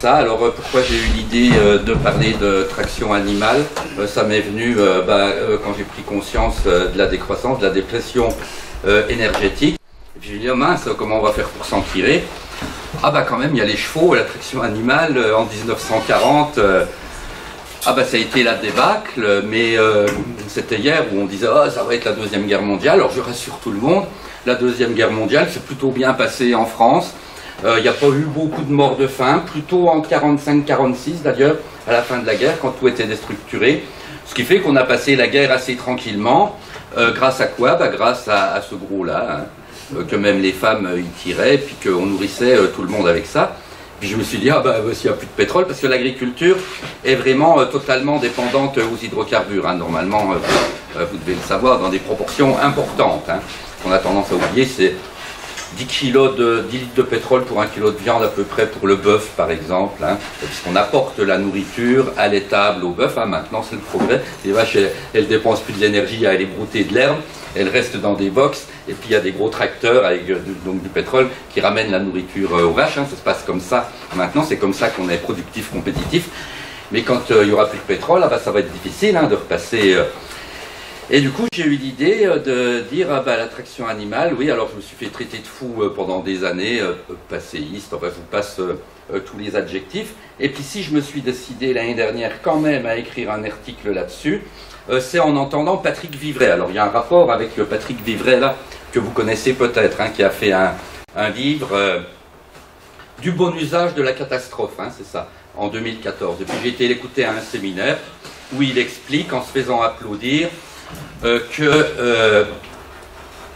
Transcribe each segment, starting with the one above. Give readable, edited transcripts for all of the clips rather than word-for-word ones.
Ça, alors pourquoi j'ai eu l'idée de parler de traction animale, ça m'est venu quand j'ai pris conscience de la décroissance, de la dépression énergétique. Et puis je me dis, oh mince, comment on va faire pour s'en tirer? Ah bah quand même, il y a les chevaux, la traction animale en 1940. Ça a été la débâcle, mais c'était hier où on disait oh, ça va être la Deuxième Guerre mondiale. Alors je rassure tout le monde, la Deuxième Guerre mondiale s'est plutôt bien passée en France. Il n'y a pas eu beaucoup de morts de faim, plutôt en 45-46 d'ailleurs, à la fin de la guerre, quand tout était déstructuré. Ce qui fait qu'on a passé la guerre assez tranquillement. Grâce à quoi? Grâce à ce gros-là, que même les femmes y tiraient, puis qu'on nourrissait tout le monde avec ça. Puis je me suis dit, s'il n'y a plus de pétrole, parce que l'agriculture est vraiment totalement dépendante aux hydrocarbures. Normalement, vous devez le savoir, dans des proportions importantes. Ce qu'on a tendance à oublier, c'est 10 litres de pétrole pour 1 kilo de viande à peu près pour le bœuf, par exemple. Puisqu'on apporte la nourriture à l'étable au bœuf. Maintenant, c'est le progrès. Les vaches, elles ne dépensent plus de l'énergie à aller brouter de l'herbe. Elles restent dans des box, et puis il y a des gros tracteurs avec donc du pétrole qui ramènent la nourriture aux vaches. Ça se passe comme ça. Maintenant, c'est comme ça qu'on est productif, compétitif. Mais quand il n'y aura plus de pétrole, ça va être difficile de repasser. Et du coup, j'ai eu l'idée de dire, la traction animale, oui, alors je me suis fait traiter de fou pendant des années, passéiste, je vous passe tous les adjectifs. Et puis si je me suis décidé l'année dernière quand même à écrire un article là-dessus, c'est en entendant Patrick Vivray. Alors il y a un rapport avec Patrick Vivray là, que vous connaissez peut-être, qui a fait un livre du bon usage de la catastrophe, c'est ça, en 2014. Et puis j'ai été l'écouter à un séminaire où il explique, en se faisant applaudir,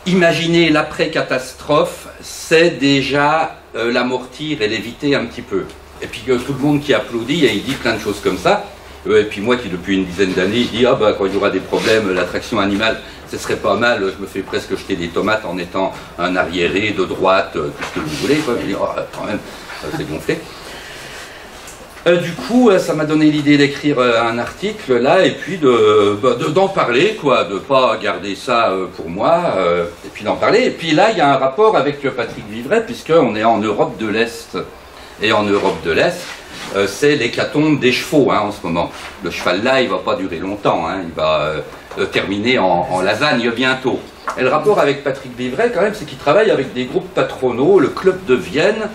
imaginer l'après-catastrophe, c'est déjà l'amortir et l'éviter un petit peu. Et puis tout le monde qui applaudit et il dit plein de choses comme ça. Et puis moi qui depuis une dizaine d'années, je dis quand il y aura des problèmes, la traction animale, ce serait pas mal, je me fais presque jeter des tomates en étant un arriéré de droite, tout ce que vous voulez. Je dis quand même, c'est gonflé. Du coup, ça m'a donné l'idée d'écrire un article là, et puis d'en parler, de pas garder ça pour moi, et puis d'en parler. Et puis là, il y a un rapport avec Patrick Vivray, puisqu'on est en Europe de l'Est. Et en Europe de l'Est, c'est l'hécatombe des chevaux en ce moment. Le cheval là, il va pas durer longtemps, il va terminer en lasagne bientôt. Et le rapport avec Patrick Vivray, quand même, c'est qu'il travaille avec des groupes patronaux, le Club de Vienne,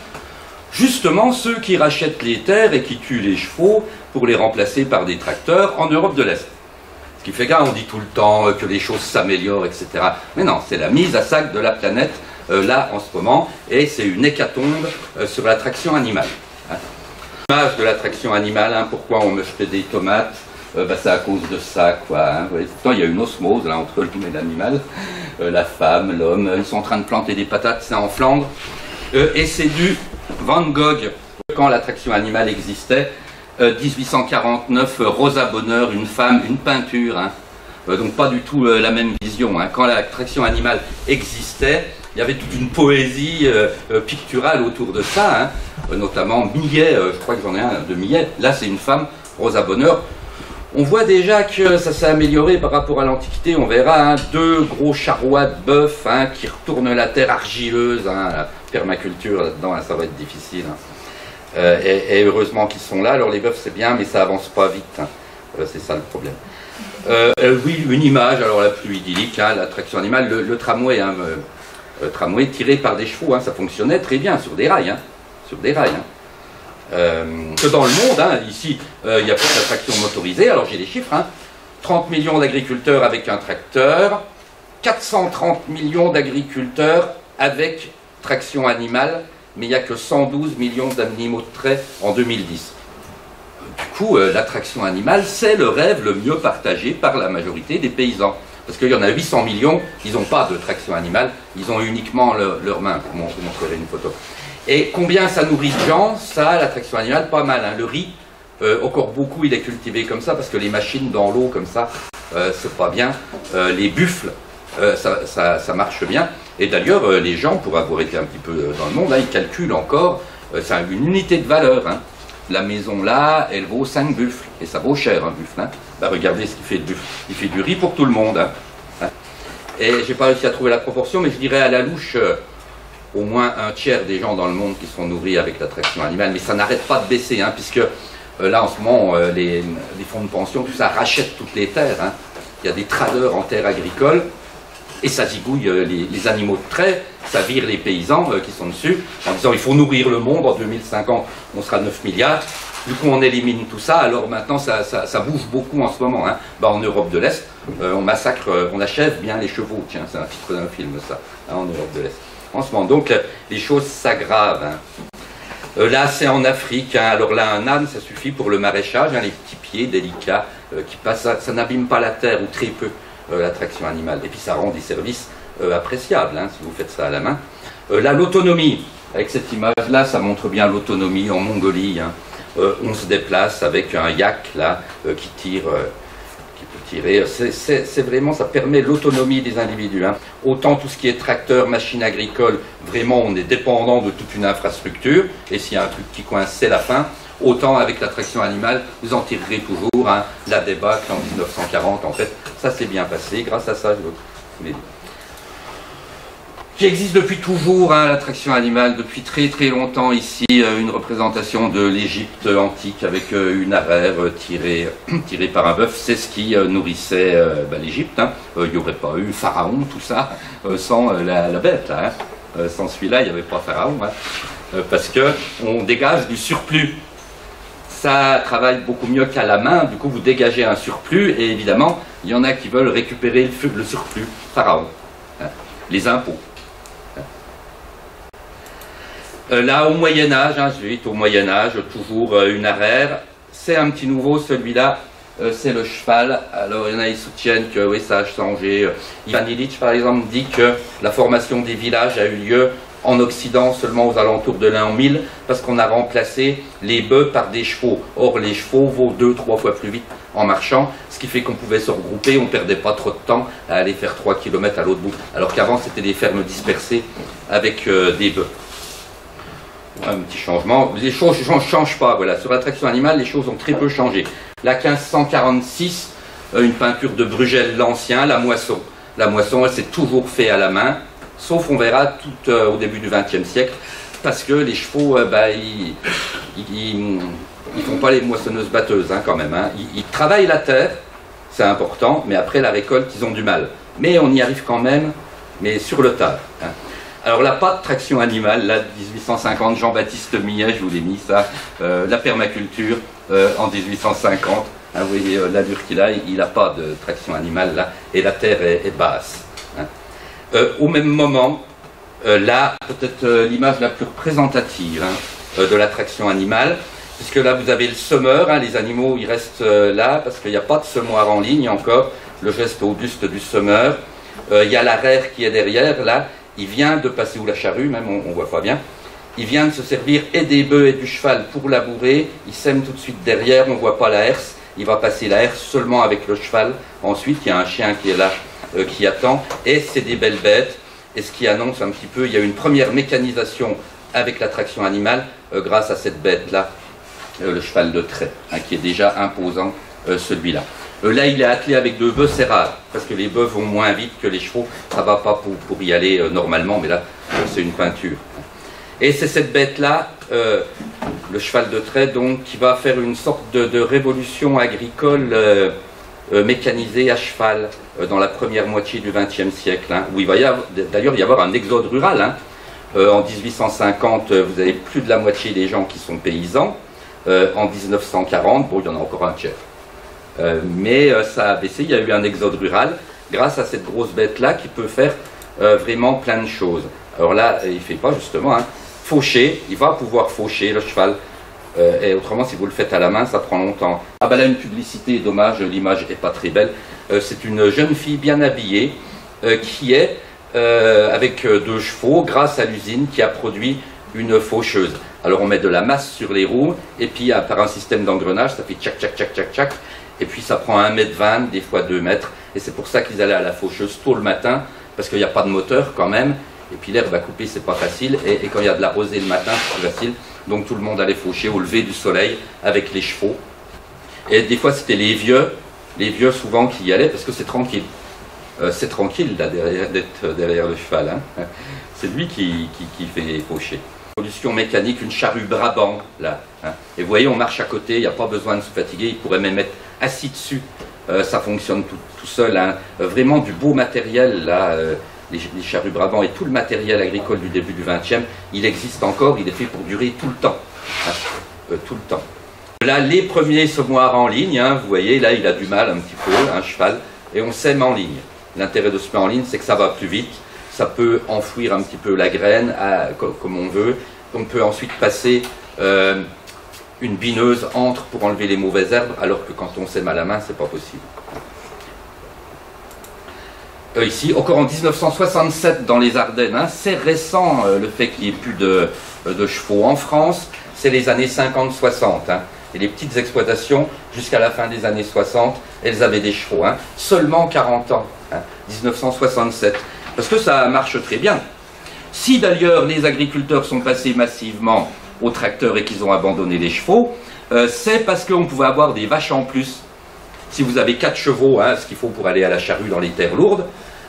justement ceux qui rachètent les terres et qui tuent les chevaux pour les remplacer par des tracteurs en Europe de l'Est. Ce qui fait qu'on dit tout le temps que les choses s'améliorent, etc. Mais non, c'est la mise à sac de la planète, là, en ce moment, et c'est une hécatombe sur la traction animale. L'image de la traction animale, pourquoi on me jetait des tomates, c'est à cause de ça, Pourtant, il y a une osmose, là, entre l'homme et l'animal. La femme, l'homme, ils sont en train de planter des patates, c'est en Flandre. Et c'est du Van Gogh, quand la traction animale existait, 1849, Rosa Bonheur, une femme, une peinture, donc pas du tout la même vision. Quand la traction animale existait, il y avait toute une poésie picturale autour de ça, notamment Millet, je crois que j'en ai un de Millet, là c'est une femme, Rosa Bonheur. On voit déjà que ça s'est amélioré par rapport à l'Antiquité, on verra deux gros charrois de bœuf qui retournent la terre argileuse, la permaculture là-dedans, ça va être difficile. Et heureusement qu'ils sont là, alors les bœufs c'est bien, mais ça avance pas vite, c'est ça le problème. Oui, une image, alors la plus idyllique, la traction animale, le tramway, tramway tiré par des chevaux, ça fonctionnait très bien sur des rails, que dans le monde, ici, il n'y a pas de traction motorisée, alors j'ai les chiffres, 30 millions d'agriculteurs avec un tracteur, 430 millions d'agriculteurs avec traction animale, mais il n'y a que 112 millions d'animaux de trait en 2010. Du coup, la traction animale, c'est le rêve le mieux partagé par la majorité des paysans. Parce qu'il y en a 800 millions, ils n'ont pas de traction animale, ils ont uniquement leurs mains. Je vous montrerai une photo. Et combien ça nourrit de gens? Ça, la traction animale, pas mal. Le riz, encore beaucoup, il est cultivé comme ça, parce que les machines dans l'eau, comme ça, c'est pas bien. Les buffles, ça marche bien. Et d'ailleurs, les gens, pour avoir été un petit peu dans le monde, ils calculent encore, c'est une unité de valeur. La maison là, elle vaut 5 buffles, et ça vaut cher un buffle. Regardez ce qu'il fait le buffle. Il fait du riz pour tout le monde. Et j'ai pas réussi à trouver la proportion, mais je dirais à la louche au moins un tiers des gens dans le monde qui sont nourris avec la traction animale, mais ça n'arrête pas de baisser, hein, puisque là en ce moment, les fonds de pension, tout ça rachète toutes les terres. Hein. Il y a des traders en terres agricoles, et ça zigouille les animaux de trait, ça vire les paysans qui sont dessus, en disant il faut nourrir le monde, en 2050 on sera 9 milliards. Du coup, on élimine tout ça. Alors maintenant, ça bouge beaucoup en ce moment. Hein. Bah, en Europe de l'Est, on massacre, on achève bien les chevaux. Tiens, c'est un titre d'un film, ça, hein, en Europe de l'Est. En ce moment, donc, les choses s'aggravent. Hein. Là, c'est en Afrique. Hein. Alors là, un âne, ça suffit pour le maraîchage. Hein, les petits pieds délicats qui passent, ça n'abîme pas la terre, ou très peu, la traction animale. Et puis, ça rend des services appréciables, hein, si vous faites ça à la main. Là, l'autonomie. Avec cette image-là, ça montre bien l'autonomie en Mongolie. Hein. On se déplace avec un yak là qui tire, qui peut tirer. C'est vraiment, ça permet l'autonomie des individus. Hein. Autant tout ce qui est tracteur, machine agricole, vraiment on est dépendant de toute une infrastructure. Et s'il y a un truc qui coince, c'est la fin. Autant avec la traction animale, vous en tirerez toujours. Hein. La débâcle en 1940, en fait, ça s'est bien passé. Grâce à ça, je qui existe depuis toujours, hein, la traction animale, depuis très très longtemps ici, une représentation de l'Égypte antique avec une arère tirée par un bœuf, c'est ce qui nourrissait l'Égypte. Hein. Il n'y aurait pas eu Pharaon, tout ça, sans la bête. Là, hein. Sans celui-là, il n'y avait pas Pharaon, hein. Parce qu'on dégage du surplus. Ça travaille beaucoup mieux qu'à la main, du coup vous dégagez un surplus, et évidemment, il y en a qui veulent récupérer le surplus, Pharaon, hein. Les impôts. Là, au Moyen-Âge, hein, au Moyen-Âge, toujours une arère. C'est un petit nouveau, celui-là, c'est le cheval. Alors, il y en a qui soutiennent que oui, ça a changé. Ivan Illich, par exemple, dit que la formation des villages a eu lieu en Occident seulement aux alentours de l'an 1000, parce qu'on a remplacé les bœufs par des chevaux. Or, les chevaux vont 2-3 fois plus vite en marchant, ce qui fait qu'on pouvait se regrouper, on ne perdait pas trop de temps à aller faire 3 km à l'autre bout. Alors qu'avant, c'était des fermes dispersées avec des bœufs. Un petit changement. Les choses ne changent pas. Voilà. Sur la traction animale, les choses ont très peu changé. Là, 1546, une peinture de Bruegel l'Ancien, la moisson. La moisson, elle s'est toujours fait à la main, sauf, on verra, tout au début du XXe siècle, parce que les chevaux, ils font pas les moissonneuses batteuses, hein, quand même. Hein. Ils travaillent la terre, c'est important, mais après la récolte, ils ont du mal. Mais on y arrive quand même, mais sur le tard. Hein. Alors là, pas de traction animale, là, 1850, Jean-Baptiste Millet, je vous l'ai mis ça, la permaculture en 1850, hein, vous voyez l'allure qu'il a, il n'a pas de traction animale là, et la terre est basse. Hein. Au même moment, là, peut-être l'image la plus représentative, hein, de la traction animale, puisque là vous avez le semeur, hein, les animaux ils restent là, parce qu'il n'y a pas de semoir en ligne encore, le geste au buste du semeur, il y a l'arère qui est derrière, là, il vient de passer, ou la charrue même, on voit pas bien, il vient de se servir et des bœufs et du cheval pour labourer, il sème tout de suite derrière, on ne voit pas la herse, il va passer la herse seulement avec le cheval, ensuite il y a un chien qui est là, qui attend, et c'est des belles bêtes, et ce qui annonce un petit peu, il y a une première mécanisation avec la traction animale, grâce à cette bête-là, le cheval de trait, hein, qui est déjà imposant, celui-là. Là, il est attelé avec 2 bœufs, c'est rare, parce que les bœufs vont moins vite que les chevaux, ça ne va pas pour y aller normalement, mais là, c'est une peinture. Et c'est cette bête-là, le cheval de trait, donc, qui va faire une sorte de révolution agricole mécanisée à cheval dans la première moitié du XXe siècle, hein, où il va d'ailleurs y avoir un exode rural. Hein. En 1850, vous avez plus de la moitié des gens qui sont paysans. En 1940, bon, il y en a encore un tiers. Mais ça a baissé, il y a eu un exode rural grâce à cette grosse bête-là qui peut faire vraiment plein de choses. Alors là, il ne fait pas justement, hein, faucher, il va pouvoir faucher le cheval, et autrement si vous le faites à la main, ça prend longtemps. Ah ben là, une publicité, dommage, l'image n'est pas très belle. C'est une jeune fille bien habillée qui est avec 2 chevaux grâce à l'usine qui a produit une faucheuse. Alors on met de la masse sur les roues, et puis par un système d'engrenage, ça fait tchac, tchac, tchac, tchac, tchac. Et puis ça prend 1,20 m, des fois 2 mètres, et c'est pour ça qu'ils allaient à la faucheuse tôt le matin, parce qu'il n'y a pas de moteur quand même, et puis l'herbe à couper c'est pas facile, et quand il y a de la rosée le matin c'est plus facile, donc tout le monde allait faucher au lever du soleil avec les chevaux. Et des fois c'était les vieux souvent qui y allaient, parce que c'est tranquille. c'est tranquille là, d'être derrière le cheval. Hein. C'est lui qui fait faucher. Solution mécanique, une charrue Brabant, là. Hein. Et vous voyez, on marche à côté, il n'y a pas besoin de se fatiguer, il pourrait même être assis dessus. Ça fonctionne tout seul. Hein. Vraiment du beau matériel, là. Les charrues Brabant et tout le matériel agricole du début du XXe, il existe encore, il est fait pour durer tout le temps. Hein. Tout le temps. Là, les premiers semoirs en ligne, hein, vous voyez, là, il a du mal un petit peu, un cheval, et on sème en ligne. L'intérêt de semer en ligne, c'est que ça va plus vite. Ça peut enfouir un petit peu la graine comme on veut. On peut ensuite passer une bineuse entre pour enlever les mauvaises herbes, alors que quand on sème à la main, c'est pas possible. Ici, encore en 1967 dans les Ardennes, hein, c'est récent le fait qu'il n'y ait plus de chevaux en France, c'est les années 50-60. Hein, et les petites exploitations, jusqu'à la fin des années 60, elles avaient des chevaux. Hein, seulement 40 ans, hein, 1967. Parce que ça marche très bien. Si d'ailleurs les agriculteurs sont passés massivement aux tracteurs et qu'ils ont abandonné les chevaux, c'est parce qu'on pouvait avoir des vaches en plus. Si vous avez 4 chevaux, hein, ce qu'il faut pour aller à la charrue dans les terres lourdes,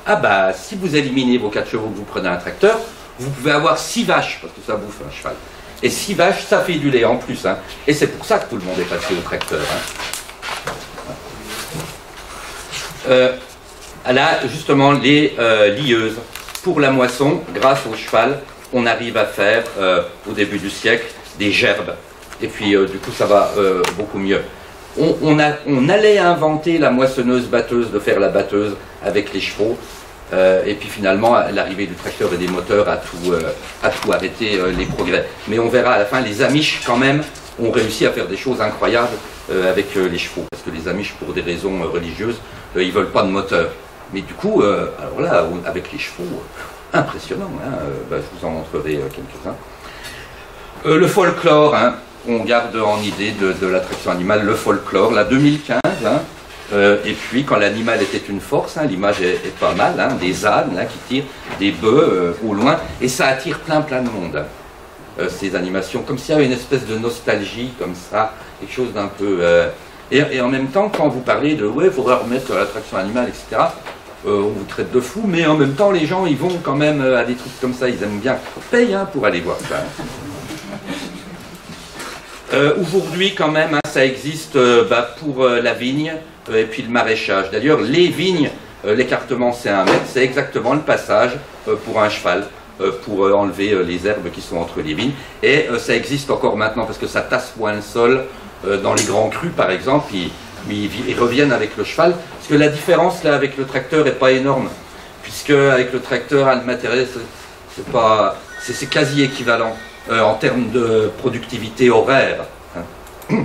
ah bah si vous éliminez vos 4 chevaux que vous prenez un tracteur, vous pouvez avoir 6 vaches, parce que ça bouffe un cheval. Et 6 vaches, ça fait du lait en plus. Hein. Et c'est pour ça que tout le monde est passé au tracteur. Hein. Là, justement, les lieuses. Pour la moisson, grâce au cheval, on arrive à faire, au début du siècle, des gerbes. Et puis, du coup, ça va beaucoup mieux. On allait inventer la moissonneuse-batteuse, de faire la batteuse avec les chevaux. Et puis finalement, l'arrivée du tracteur et des moteurs a tout arrêté les progrès. Mais on verra à la fin, les Amish, quand même, ont réussi à faire des choses incroyables avec les chevaux. Parce que les Amish, pour des raisons religieuses, ils ne veulent pas de moteur. Mais du coup, alors là, avec les chevaux, impressionnant, hein, je vous en montrerai quelques-uns. Le folklore, hein, on garde en idée de l'attraction animale le folklore, la 2015, hein, et puis quand l'animal était une force, hein, l'image est pas mal, hein, des ânes là, qui tirent des bœufs au loin, et ça attire plein de monde, hein, ces animations, comme s'il y avait une espèce de nostalgie, comme ça, quelque chose d'un peu... Et en même temps, quand vous parlez de « ouais, il faudrait remettre l'attraction animale, etc. », on vous traite de fou, mais en même temps, les gens, ils vont quand même à des trucs comme ça, ils aiment bien. On paye hein, pour aller voir ça. Aujourd'hui, quand même, hein, ça existe pour la vigne et puis le maraîchage. D'ailleurs, les vignes, l'écartement, c'est 1 mètre, c'est exactement le passage pour un cheval, pour enlever les herbes qui sont entre les vignes. Et ça existe encore maintenant, parce que ça tasse moins le sol. Dans les grands crus, par exemple, ils reviennent avec le cheval. Parce que la différence, là, avec le tracteur n'est pas énorme. Puisque avec le tracteur, le matériel, c'est quasi équivalent. En termes de productivité horaire. Hein.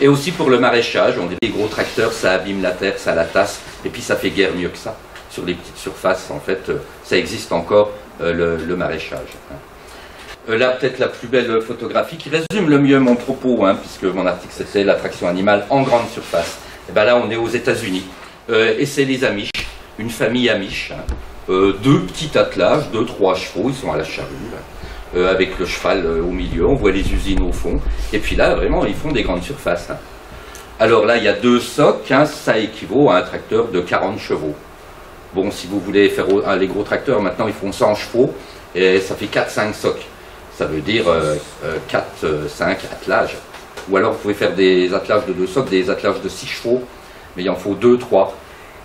Et aussi pour le maraîchage, on dit les gros tracteurs, ça abîme la terre, ça la tasse, et puis ça fait guère mieux que ça. Sur les petites surfaces, en fait, ça existe encore, le maraîchage. Hein. Là, peut-être la plus belle photographie qui résume le mieux mon propos, hein, puisque mon article c'était l'attraction animale en grande surface. Et bien là, on est aux États-Unis, et c'est les Amish, une famille Amish, hein, 2 petits attelages, 2-3 chevaux, ils sont à la charrue. Là. Avec le cheval au milieu, on voit les usines au fond, et puis là, vraiment, ils font des grandes surfaces. Hein. Alors là, il y a 2 socs, hein, ça équivaut à un tracteur de 40 chevaux. Bon, si vous voulez faire les gros tracteurs, maintenant, ils font 100 chevaux, et ça fait 4-5 socs. Ça veut dire 4-5 attelages. Ou alors, vous pouvez faire des attelages de 2 socs, des attelages de 6 chevaux, mais il en faut 2-3.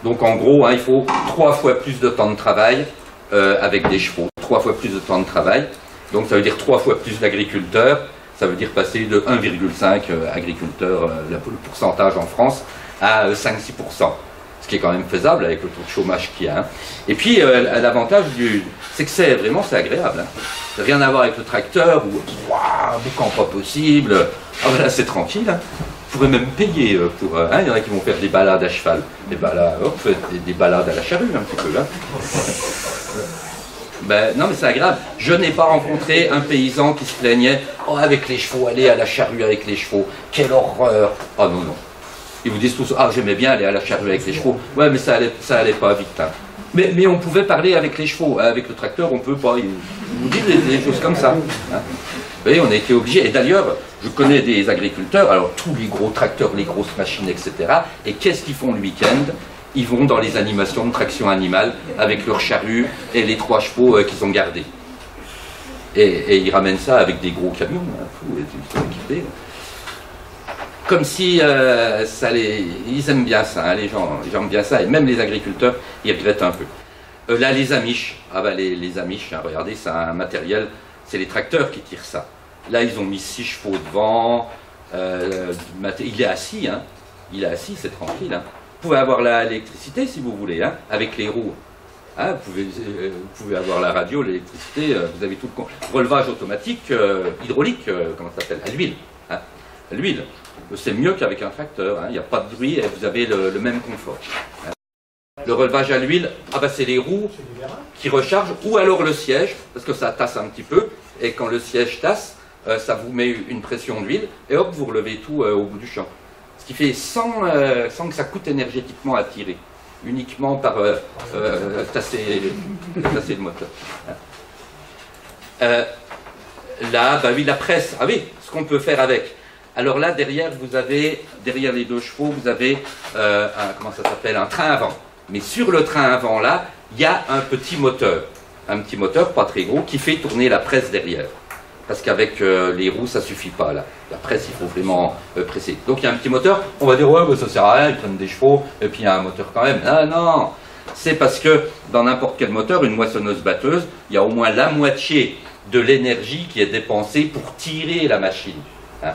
Donc, en gros, hein, il faut 3 fois plus de temps de travail avec des chevaux, 3 fois plus de temps de travail. Donc ça veut dire 3 fois plus d'agriculteurs, ça veut dire passer de 1,5 agriculteurs, le pourcentage en France, à 5-6%. Ce qui est quand même faisable avec le taux de chômage qu'il y a. Hein. Et puis l'avantage, c'est que c'est agréable. Hein. Ça n'a rien à voir avec le tracteur où, boucan pas possible, ah ben là c'est tranquille. Hein. Vous pourrez même payer pour... Hein, il y en a qui vont faire des balades à cheval, des balades à la charrue un petit peu. Hein. Ben, non mais c'est agréable. Je n'ai pas rencontré un paysan qui se plaignait « Oh, avec les chevaux, aller à la charrue avec les chevaux, quelle horreur !» Oh non, non. Ils vous disent tous « Ah, j'aimais bien aller à la charrue avec les chevaux. » Ouais, mais ça allait pas vite. Hein. Mais on pouvait parler avec les chevaux. Avec le tracteur, on peut pas. Ils vous disent des choses comme ça. Hein. Vous voyez, on a été obligés. Et d'ailleurs, je connais des agriculteurs, alors tous les gros tracteurs, les grosses machines, etc. Et qu'est-ce qu'ils font le week-end ? ils vont dans les animations de traction animale avec leur charrue et les 3 chevaux qu'ils ont gardés. Et ils ramènent ça avec des gros camions, hein, ils sont équipés. Comme si ils aiment bien ça, hein, les gens aiment bien ça, et même les agriculteurs, ils regrettent un peu. Là, les Amish, les Amish, hein, regardez, c'est un matériel, c'est les tracteurs qui tirent ça. Là, ils ont mis 6 chevaux devant, il est assis, hein, c'est tranquille. Hein. Vous pouvez avoir l'électricité si vous voulez, hein, avec les roues. Hein, vous pouvez avoir la radio, l'électricité, vous avez tout le relevage automatique, hydraulique, comment ça s'appelle, à l'huile. Hein, à l'huile. C'est mieux qu'avec un tracteur, il n'y a pas de bruit et vous avez le même confort. Hein. Le relevage à l'huile, c'est les roues qui rechargent, ou alors le siège, parce que ça tasse un petit peu, et quand le siège tasse, ça vous met une pression d'huile, et hop, vous relevez tout au bout du champ. Ce qui fait sans que ça coûte énergétiquement à tirer. Uniquement par tasser le moteur. Là, oui, la presse. Ah oui, ce qu'on peut faire avec. Alors là, derrière les 2 chevaux, vous avez un train à vent. Mais sur le train à vent là, il y a un petit moteur pas très gros, qui fait tourner la presse derrière. Parce qu'avec les roues, ça ne suffit pas. Là. La presse, il faut vraiment presser. Donc il y a un petit moteur, on va dire, ouais, ça ne sert à rien, ils prennent des chevaux, et puis il y a un moteur quand même. Ah non, c'est parce que dans n'importe quel moteur, une moissonneuse-batteuse, il y a au moins la moitié de l'énergie qui est dépensée pour tirer la machine. Hein.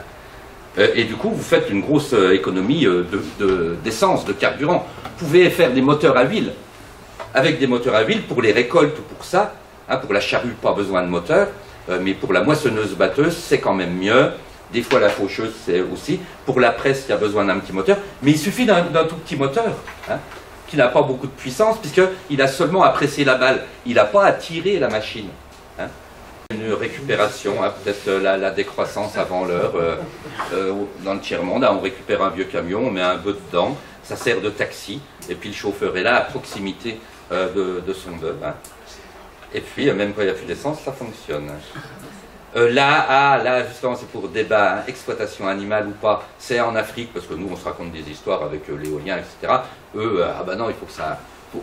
Et du coup, vous faites une grosse économie d'essence, de carburant. Vous pouvez faire des moteurs à huile. Avec des moteurs à huile, pour les récoltes ou pour ça, hein, pour la charrue, pas besoin de moteur. Mais pour la moissonneuse-batteuse, c'est quand même mieux. Des fois, la faucheuse, c'est aussi. Pour la presse, il y a besoin d'un petit moteur. Mais il suffit d'un tout petit moteur, hein, qui n'a pas beaucoup de puissance, puisqu'il a seulement à presser la balle. Il n'a pas à tirer la machine. Hein. Une récupération, hein, peut-être la décroissance avant l'heure. Dans le tiers-monde, hein, on récupère un vieux camion, on met un bœuf dedans. Ça sert de taxi. Et puis le chauffeur est là, à proximité de son bœuf. Hein. Et puis, même quand il n'y a plus d'essence, ça fonctionne. Là, justement, c'est pour débat, hein, exploitation animale ou pas, c'est en Afrique, parce que nous, on se raconte des histoires avec l'éolien, etc. Eux, non, il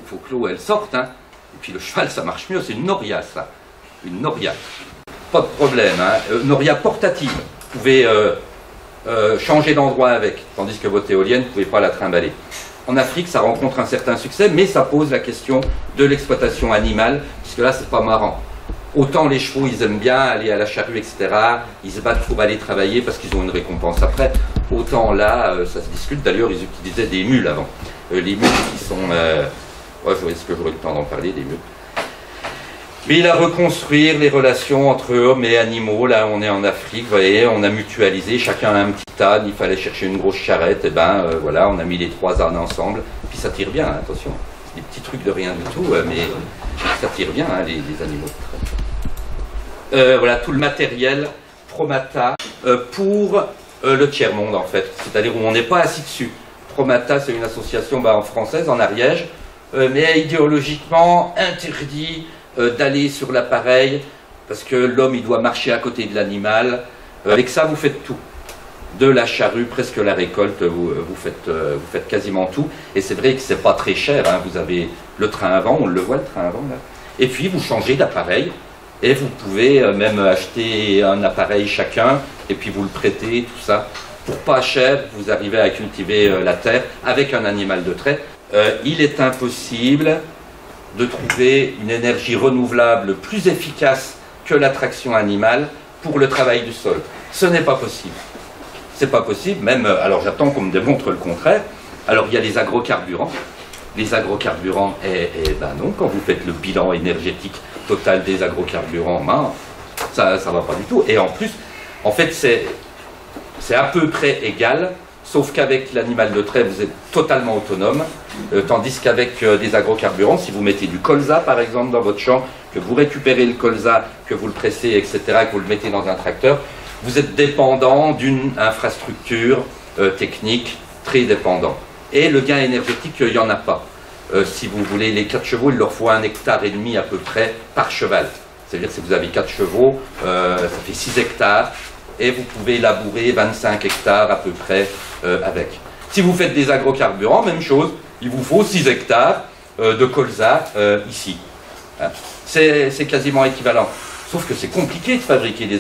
faut que l'eau, elle sorte. Hein. Et puis le cheval, ça marche mieux, c'est une noria, ça. Une noria. Pas de problème, hein. Noria portative. Vous pouvez changer d'endroit avec, tandis que votre éolienne, vous ne pouvez pas la trimballer. En Afrique, ça rencontre un certain succès, mais ça pose la question de l'exploitation animale, puisque là, c'est pas marrant. Autant les chevaux, ils aiment bien aller à la charrue, etc. Ils se battent pour aller travailler parce qu'ils ont une récompense après. Autant là, ça se discute. D'ailleurs, ils utilisaient des mules avant. Les mules qui sont... est-ce que j'aurai le temps d'en parler, des mules? Mais il a reconstruire les relations entre hommes et animaux. Là, on est en Afrique, vous voyez, on a mutualisé, chacun a un petit âne, il fallait chercher une grosse charrette, et voilà, on a mis les 3 ânes ensemble, puis ça tire bien, hein, attention. C'est des petits trucs de rien du tout, mais ça tire bien, hein, les animaux. Voilà, tout le matériel Promata pour le tiers-monde, en fait, c'est-à-dire où on n'est pas assis dessus. Promata, c'est une association en française, en Ariège, mais idéologiquement interdit d'aller sur l'appareil, parce que l'homme, il doit marcher à côté de l'animal. Avec ça, vous faites tout. De la charrue, presque la récolte, vous faites quasiment tout. Et c'est vrai que c'est pas très cher. Hein. Vous avez le train à vent, on le voit, le train à vent, là. Et puis, vous changez d'appareil. Et vous pouvez même acheter un appareil chacun, et puis vous le prêtez, tout ça. Pour pas cher, vous arrivez à cultiver la terre avec un animal de trait. Il est impossible de trouver une énergie renouvelable plus efficace que la traction animale pour le travail du sol. Ce n'est pas possible. C'est pas possible, même, alors j'attends qu'on me démontre le contraire. Alors il y a les agrocarburants. Les agrocarburants, non, quand vous faites le bilan énergétique total des agrocarburants, ça ne va pas du tout. Et en plus, en fait, c'est à peu près égal, sauf qu'avec l'animal de trait, vous êtes totalement autonome, tandis qu'avec des agrocarburants, si vous mettez du colza, par exemple, dans votre champ, que vous récupérez le colza, que vous le pressez, etc., que vous le mettez dans un tracteur, vous êtes dépendant d'une infrastructure technique très dépendant. Et le gain énergétique, il n'y en a pas. Si vous voulez, les 4 chevaux, il leur faut 1,5 hectare à peu près par cheval. C'est-à-dire que si vous avez 4 chevaux, ça fait 6 hectares. Et vous pouvez labourer 25 hectares à peu près avec. Si vous faites des agrocarburants, même chose, il vous faut 6 hectares de colza ici. Hein. C'est quasiment équivalent. Sauf que c'est compliqué de fabriquer des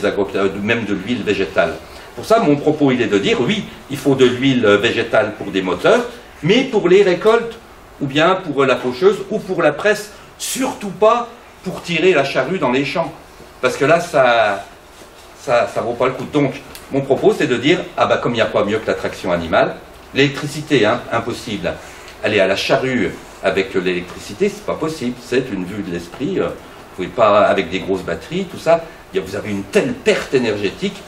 même de l'huile végétale. Pour ça, mon propos, il est de dire, oui, il faut de l'huile végétale pour des moteurs, mais pour les récoltes, ou bien pour la faucheuse, ou pour la presse, surtout pas pour tirer la charrue dans les champs. Parce que là, ça vaut pas le coup. Donc, mon propos, c'est de dire, ah bah comme il n'y a pas mieux que la traction animale, l'électricité, hein, impossible. Aller à la charrue avec l'électricité, c'est pas possible. C'est une vue de l'esprit. Vous pouvez pas, avec des grosses batteries, tout ça, vous avez une telle perte énergétique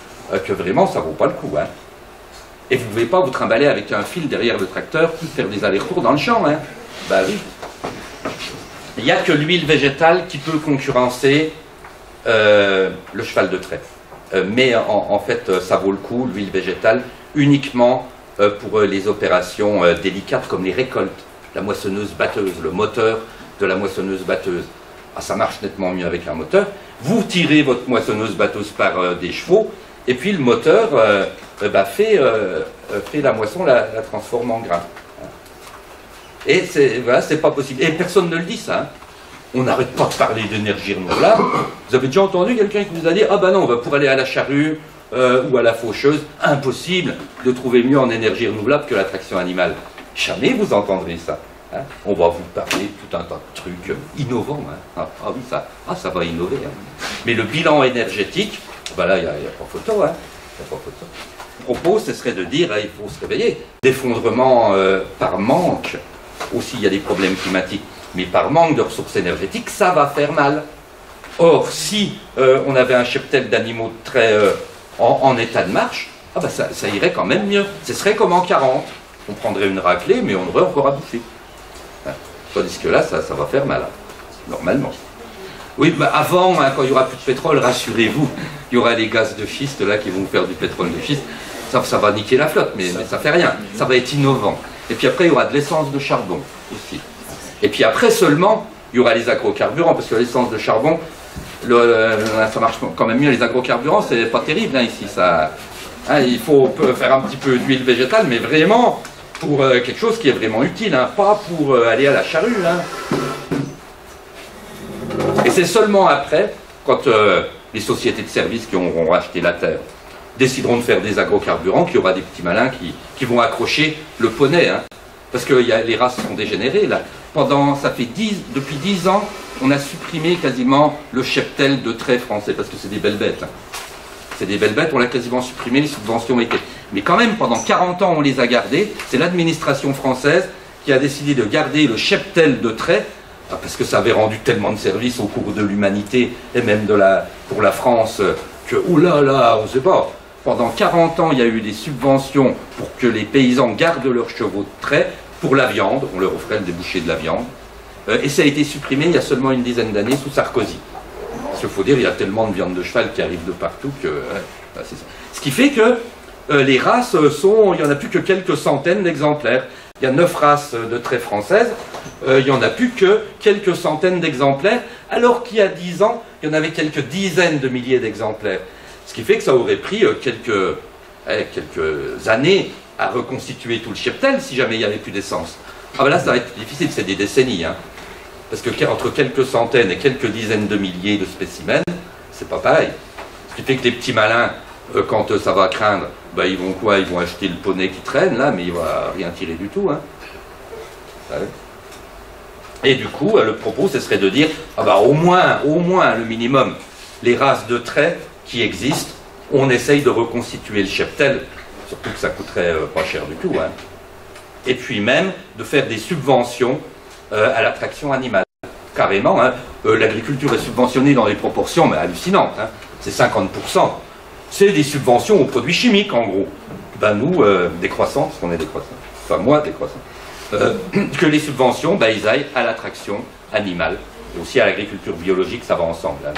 que vraiment, ça vaut pas le coup. Hein. Et vous ne pouvez pas vous trimballer avec un fil derrière le tracteur, faire des allers-retours dans le champ. Hein. Bah oui. Il n'y a que l'huile végétale qui peut concurrencer le cheval de trait. Mais en fait, ça vaut le coup, l'huile végétale, uniquement pour les opérations délicates comme les récoltes. La moissonneuse-batteuse, le moteur de la moissonneuse-batteuse. Ah, ça marche nettement mieux avec un moteur. Vous tirez votre moissonneuse-batteuse par des chevaux, et puis le moteur fait la moisson, la transforme en grain. Et voilà, c'est pas possible. Et personne ne le dit, ça. Hein. On n'arrête pas de parler d'énergie renouvelable. Vous avez déjà entendu quelqu'un qui vous a dit « Ah ben non, pour aller à la charrue ou à la faucheuse, impossible de trouver mieux en énergie renouvelable que la traction animale. » Jamais vous entendrez ça. Hein. On va vous parler tout un tas de trucs innovants. Hein. Ah oui, ça va innover. Hein. Mais le bilan énergétique, ben là, il n'y a pas photo. Hein. Y a pas photo. Le propos, ce serait de dire il faut se réveiller. L'effondrement par manque, aussi il y a des problèmes climatiques, mais par manque de ressources énergétiques, ça va faire mal. Or, si on avait un cheptel d'animaux de trait en état de marche, ah bah ça irait quand même mieux. Ce serait comme en 40. On prendrait une raclée, mais on aurait encore à bouffer. Hein. Tandis que là, ça va faire mal, normalement. Oui, bah avant, hein, quand il n'y aura plus de pétrole, rassurez-vous, il y aura les gaz de schiste là qui vont faire du pétrole de schiste. Ça va niquer la flotte, mais ça fait rien. Ça va être innovant. Et puis après, il y aura de l'essence de charbon aussi. Et puis après seulement, il y aura les agrocarburants, parce que l'essence de charbon, ça marche quand même mieux. Les agrocarburants, c'est pas terrible hein, ici. Ça, hein, il faut faire un petit peu d'huile végétale, mais vraiment pour quelque chose qui est vraiment utile, hein, pas pour aller à la charrue. Hein. Et c'est seulement après, quand les sociétés de services qui auront racheté la terre décideront de faire des agrocarburants, qu'il y aura des petits malins qui vont accrocher le poney. Hein. Parce que les races sont dégénérées là. Depuis 10 ans, on a supprimé quasiment le cheptel de trait français, parce que c'est des belles bêtes. Hein. C'est des belles bêtes, on l'a quasiment supprimé, les subventions étaient. Mais quand même, pendant 40 ans, on les a gardées. C'est l'administration française qui a décidé de garder le cheptel de trait, parce que ça avait rendu tellement de services au cours de l'humanité, et même pour la France, que, oulala, on ne sait pas. Pendant 40 ans, il y a eu des subventions pour que les paysans gardent leurs chevaux de trait pour la viande. On leur offrait le débouché de la viande. Et ça a été supprimé il y a seulement une dizaine d'années sous Sarkozy. Parce qu'il faut dire, il y a tellement de viande de cheval qui arrive de partout que... c'est ça. Ce qui fait que les races il n'y en a plus que quelques centaines d'exemplaires. Il y a 9 races de traits françaises. Il n'y en a plus que quelques centaines d'exemplaires, alors qu'il y a 10 ans, il y en avait quelques dizaines de milliers d'exemplaires. Ce qui fait que ça aurait pris quelques années à reconstituer tout le cheptel si jamais il n'y avait plus d'essence. Ah ben là, ça va être difficile, c'est des décennies. Hein. Parce que entre quelques centaines et quelques dizaines de milliers de spécimens, c'est pas pareil. Ce qui fait que les petits malins, quand ça va craindre, ben ils vont quoi? Ils vont acheter le poney qui traîne là, mais il va rien tirer du tout. Hein. Ouais. Et du coup, le propos, ce serait de dire, ah ben au moins le minimum, les races de traits qui existent, on essaye de reconstituer le cheptel, surtout que ça coûterait pas cher du tout. Hein. Et puis même de faire des subventions à la traction animale. Carrément, hein, l'agriculture est subventionnée dans des proportions mais hallucinantes. Hein. C'est 50%. C'est des subventions aux produits chimiques en gros. Ben nous, décroissants, parce qu'on est décroissants. Enfin moi, décroissant. Que les subventions, ben, ils aillent à la traction animale. Et aussi à l'agriculture biologique, ça va ensemble. Hein.